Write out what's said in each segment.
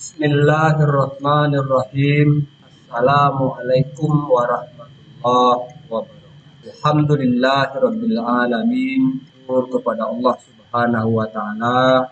Bismillahirrahmanirrahim. Assalamualaikum warahmatullahi wabarakatuh. Alhamdulillahirabbil alamin. Syukur kepada Allah Subhanahu wa taala.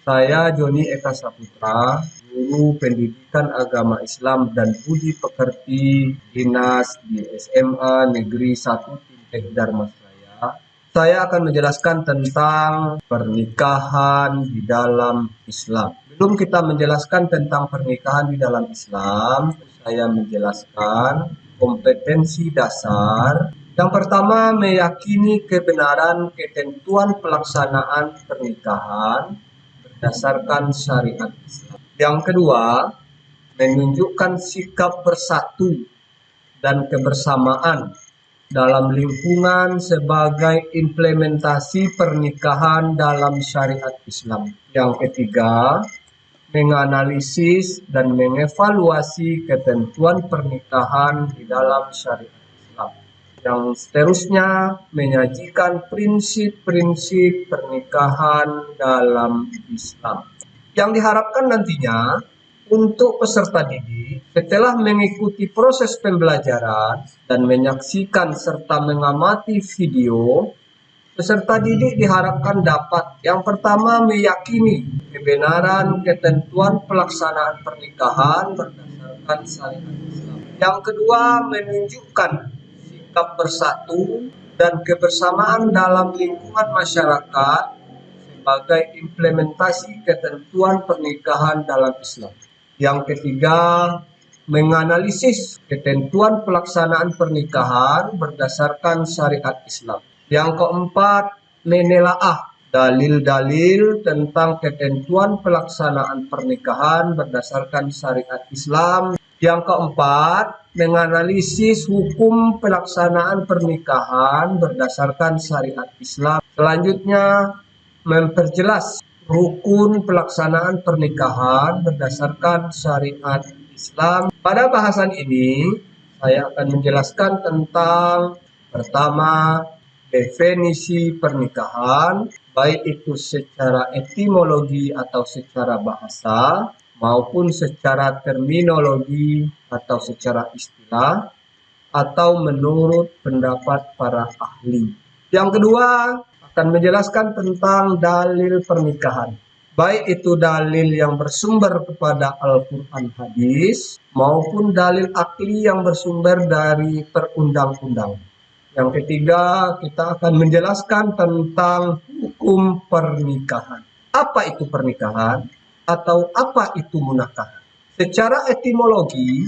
Saya Joni Eka Saputra, guru pendidikan agama Islam dan budi pekerti dinas di SMA Negeri 1 Tintek Darmasraya. Saya akan menjelaskan tentang pernikahan di dalam Islam. Sebelum kita menjelaskan tentang pernikahan di dalam Islam, saya menjelaskan kompetensi dasar. Yang pertama, meyakini kebenaran ketentuan pelaksanaan pernikahan berdasarkan syariat Islam. Yang kedua, menunjukkan sikap bersatu dan kebersamaan dalam lingkungan sebagai implementasi pernikahan dalam syariat Islam. Yang ketiga, menganalisis dan mengevaluasi ketentuan pernikahan di dalam syariat Islam. Yang seterusnya, menyajikan prinsip-prinsip pernikahan dalam Islam. Yang diharapkan nantinya untuk peserta didik setelah mengikuti proses pembelajaran dan menyaksikan serta mengamati video, peserta didik diharapkan dapat yang pertama meyakini kebenaran ketentuan pelaksanaan pernikahan berdasarkan syariat Islam. Yang kedua, menunjukkan sikap bersatu dan kebersamaan dalam lingkungan masyarakat sebagai implementasi ketentuan pernikahan dalam Islam. Yang ketiga, menganalisis ketentuan pelaksanaan pernikahan berdasarkan syariat Islam. Yang keempat, menelaah dalil-dalil tentang ketentuan pelaksanaan pernikahan berdasarkan syariat Islam. Yang keempat, menganalisis hukum pelaksanaan pernikahan berdasarkan syariat Islam. Selanjutnya, memperjelas rukun pelaksanaan pernikahan berdasarkan syariat Islam. Pada bahasan ini, saya akan menjelaskan tentang pertama, definisi pernikahan, baik itu secara etimologi atau secara bahasa, maupun secara terminologi atau secara istilah, atau menurut pendapat para ahli. Yang kedua, akan menjelaskan tentang dalil pernikahan, baik itu dalil yang bersumber kepada Al-Quran hadis maupun dalil akli yang bersumber dari perundang-undang. Yang ketiga, kita akan menjelaskan tentang hukum pernikahan. Apa itu pernikahan atau apa itu munakahat? Secara etimologi,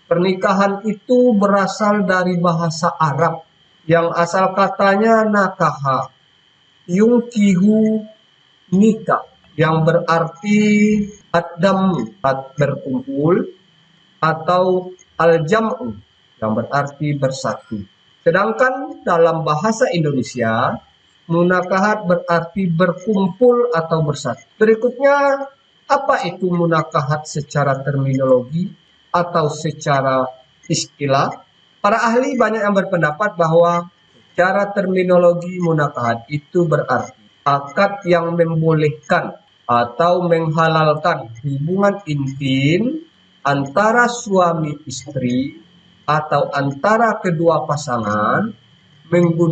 pernikahan itu berasal dari bahasa Arab yang asal katanya nakaha, yungkihu, nikah, yang berarti ad-damu, berkumpul, atau al-jam'u, yang berarti bersatu. Sedangkan dalam bahasa Indonesia, munakahat berarti berkumpul atau bersatu. Berikutnya, apa itu munakahat secara terminologi atau secara istilah? Para ahli banyak yang berpendapat bahwa secara terminologi munakahat itu berarti akad yang membolehkan atau menghalalkan hubungan intim antara suami istri atau antara kedua pasangan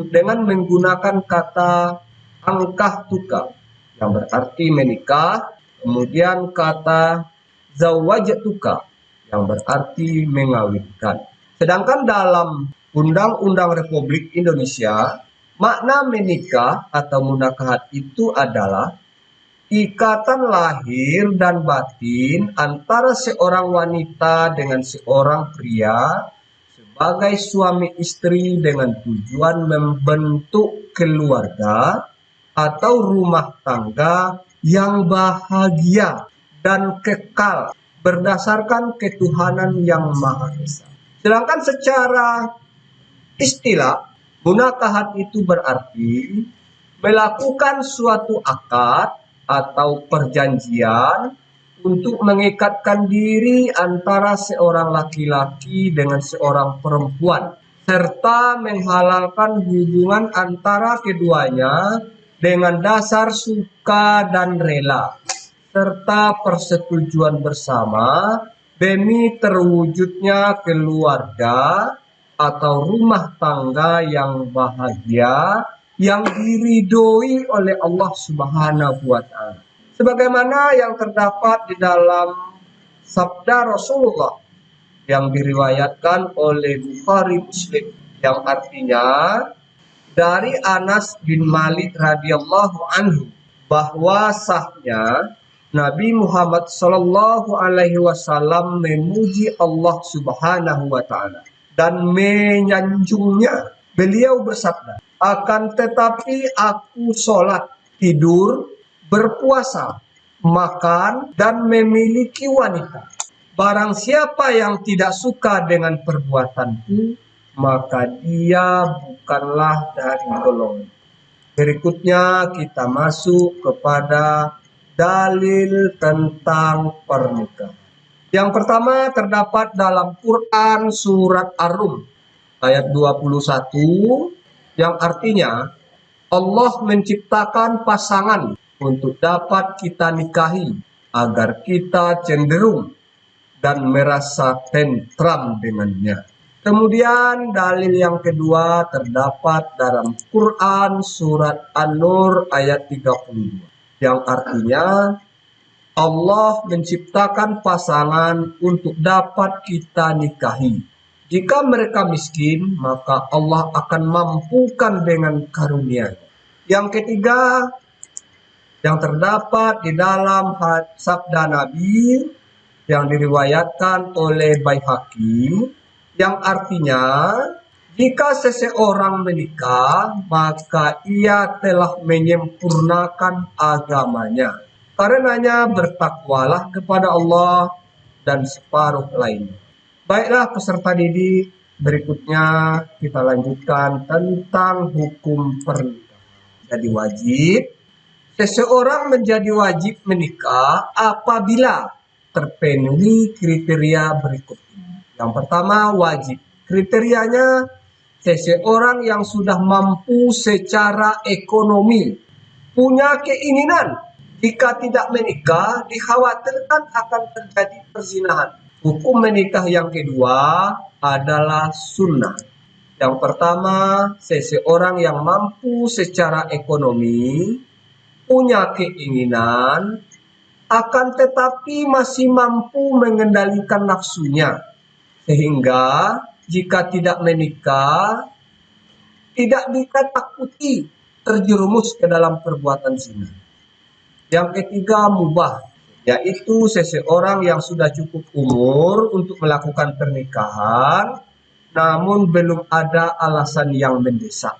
dengan menggunakan kata angkah tuka yang berarti menikah, kemudian kata zawajtuka yang berarti mengawinkan. Sedangkan dalam Undang-Undang Republik Indonesia, makna menikah atau munakahat itu adalah ikatan lahir dan batin antara seorang wanita dengan seorang pria sebagai suami istri dengan tujuan membentuk keluarga atau rumah tangga yang bahagia dan kekal berdasarkan ketuhanan yang Maha Esa. Sedangkan secara istilah, munakahat itu berarti melakukan suatu akad atau perjanjian untuk mengikatkan diri antara seorang laki-laki dengan seorang perempuan, serta menghalalkan hubungan antara keduanya dengan dasar suka dan rela, serta persetujuan bersama demi terwujudnya keluarga atau rumah tangga yang bahagia yang diridhoi oleh Allah Subhanahu wa taala. Sebagaimana yang terdapat di dalam sabda Rasulullah yang diriwayatkan oleh Bukhari Muslim, yang artinya dari Anas bin Malik radhiyallahu anhu bahwa sahnya Nabi Muhammad Shallallahu Alaihi Wasallam memuji Allah Subhanahu Wa Taala dan menyanjungnya. Beliau bersabda, akan tetapi aku sholat, tidur, berpuasa, makan, dan memiliki wanita. Barang siapa yang tidak suka dengan perbuatanku, maka dia bukanlah dari golongan. Berikutnya kita masuk kepada dalil tentang pernikahan. Yang pertama terdapat dalam Quran surat Ar-Rum ayat 21 yang artinya Allah menciptakan pasangan untuk dapat kita nikahi agar kita cenderung dan merasa tentram dengannya. Kemudian dalil yang kedua terdapat dalam Quran surat An-Nur ayat 32 yang artinya Allah menciptakan pasangan untuk dapat kita nikahi. Jika mereka miskin, maka Allah akan mampukan dengan karunia. Yang ketiga yang terdapat di dalam sabda Nabi yang diriwayatkan oleh Baihaqi yang artinya jika seseorang menikah maka ia telah menyempurnakan agamanya, karenanya bertakwalah kepada Allah dan separuh lainnya. Baiklah peserta didik, berikutnya kita lanjutkan tentang hukum pernikahan. Jadi wajib, seseorang menjadi wajib menikah apabila terpenuhi kriteria berikut ini. Yang pertama, wajib. Kriterianya seseorang yang sudah mampu secara ekonomi, punya keinginan. Jika tidak menikah, dikhawatirkan akan terjadi perzinahan. Hukum menikah yang kedua adalah sunnah. Yang pertama, seseorang yang mampu secara ekonomi, punya keinginan, akan tetapi masih mampu mengendalikan nafsunya. Sehingga jika tidak menikah, tidak ditakuti terjerumus ke dalam perbuatan zina. Yang ketiga, mubah, yaitu seseorang yang sudah cukup umur untuk melakukan pernikahan, namun belum ada alasan yang mendesak.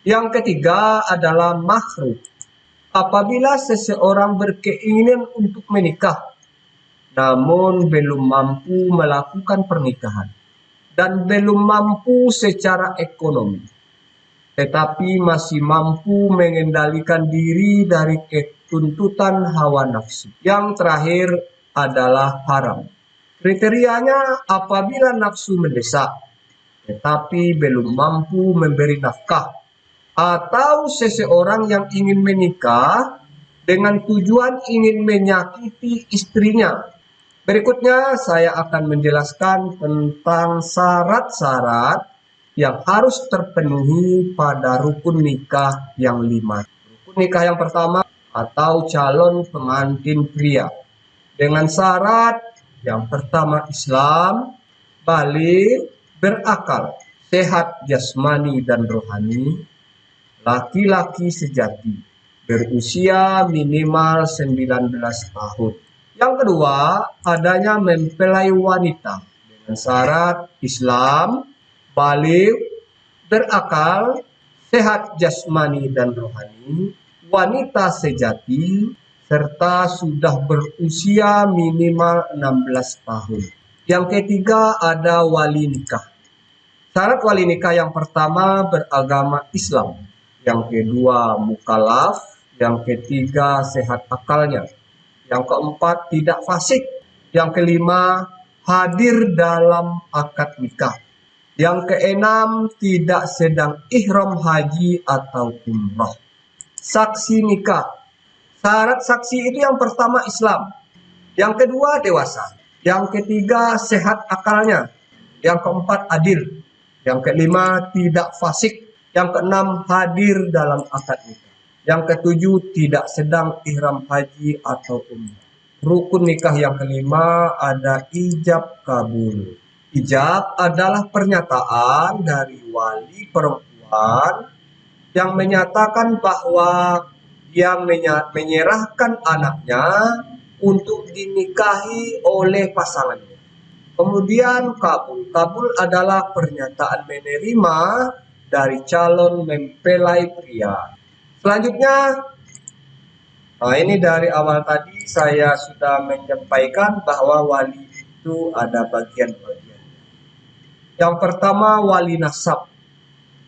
Yang ketiga adalah makruh, apabila seseorang berkeinginan untuk menikah, namun belum mampu melakukan pernikahan dan belum mampu secara ekonomi, tetapi masih mampu mengendalikan diri dari tuntutan hawa nafsu. Yang terakhir adalah haram. Kriterianya apabila nafsu mendesak, tetapi belum mampu memberi nafkah, atau seseorang yang ingin menikah dengan tujuan ingin menyakiti istrinya. Berikutnya saya akan menjelaskan tentang syarat-syarat yang harus terpenuhi pada rukun nikah yang 5. Rukun nikah yang pertama atau calon pengantin pria. Dengan syarat yang pertama Islam, baligh, berakal, sehat jasmani dan rohani, laki-laki sejati, berusia minimal 19 tahun. Yang kedua, adanya mempelai wanita dengan syarat Islam, baligh, berakal, sehat jasmani dan rohani, wanita sejati, serta sudah berusia minimal 16 tahun. Yang ketiga ada wali nikah. Syarat wali nikah yang pertama beragama Islam, yang kedua mukallaf, yang ketiga sehat akalnya, yang keempat tidak fasik, yang kelima hadir dalam akad nikah, yang keenam tidak sedang ihram haji atau umrah. Saksi nikah. Syarat saksi itu yang pertama Islam, yang kedua dewasa, yang ketiga sehat akalnya, yang keempat adil, yang kelima tidak fasik, yang keenam hadir dalam akad nikah, yang ketujuh tidak sedang ihram haji atau umrah. Rukun nikah yang kelima ada ijab kabul. Ijab adalah pernyataan dari wali perempuan yang menyatakan bahwa dia menyerahkan anaknya untuk dinikahi oleh pasangannya. Kemudian kabul. Kabul adalah pernyataan menerima dari calon mempelai pria. Selanjutnya, nah ini dari awal tadi saya sudah menyampaikan bahwa wali itu ada bagian-bagian. Yang pertama wali nasab.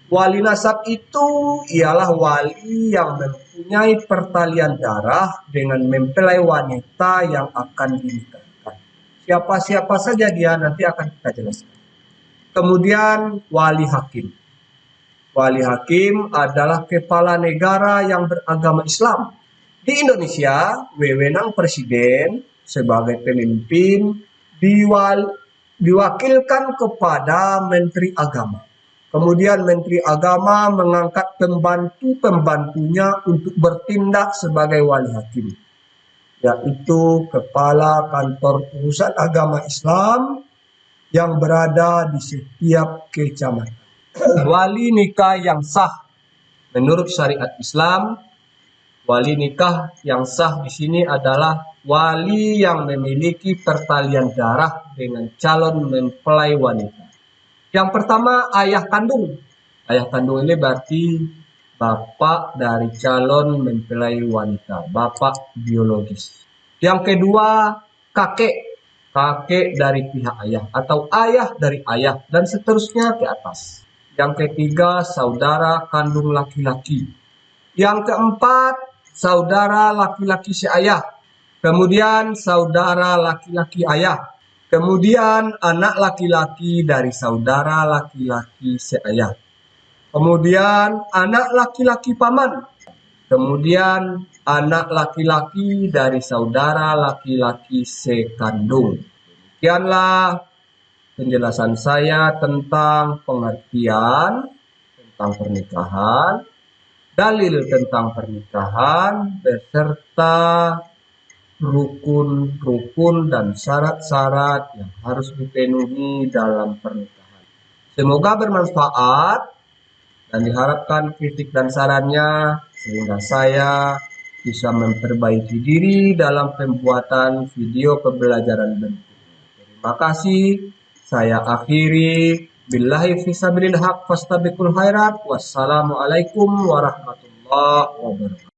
Wali nasab itu ialah wali yang mempunyai pertalian darah dengan mempelai wanita yang akan dinikahkan. Siapa-siapa saja dia nanti akan kita jelaskan. Kemudian wali hakim. Wali hakim adalah kepala negara yang beragama Islam. Di Indonesia, wewenang presiden sebagai pemimpin diwakilkan kepada Menteri Agama. Kemudian Menteri Agama mengangkat pembantu-pembantunya untuk bertindak sebagai wali hakim, yaitu Kepala Kantor Urusan Agama Islam yang berada di setiap kecamatan. Wali nikah yang sah menurut syariat Islam, wali nikah yang sah di sini adalah wali yang memiliki pertalian darah dengan calon mempelai wanita. Yang pertama ayah kandung. Ayah kandung ini berarti bapak dari calon mempelai wanita, bapak biologis. Yang kedua kakek, kakek dari pihak ayah atau ayah dari ayah dan seterusnya ke atas. Yang ketiga saudara kandung laki-laki. Yang keempat saudara laki-laki seayah. Kemudian saudara laki-laki ayah. Kemudian anak laki-laki dari saudara laki-laki seayah. Kemudian anak laki-laki paman. Kemudian anak laki-laki dari saudara laki-laki sekandung. Demikianlah penjelasan saya tentang pengertian tentang pernikahan, dalil tentang pernikahan, beserta rukun-rukun dan syarat-syarat yang harus dipenuhi dalam pernikahan. Semoga bermanfaat dan diharapkan kritik dan sarannya sehingga saya bisa memperbaiki diri dalam pembuatan video pembelajaran berikutnya. Terima kasih. Saya akhiri. Billahi fisabilil haq fastabiqul khairat. Wassalamualaikum warahmatullahi wabarakatuh.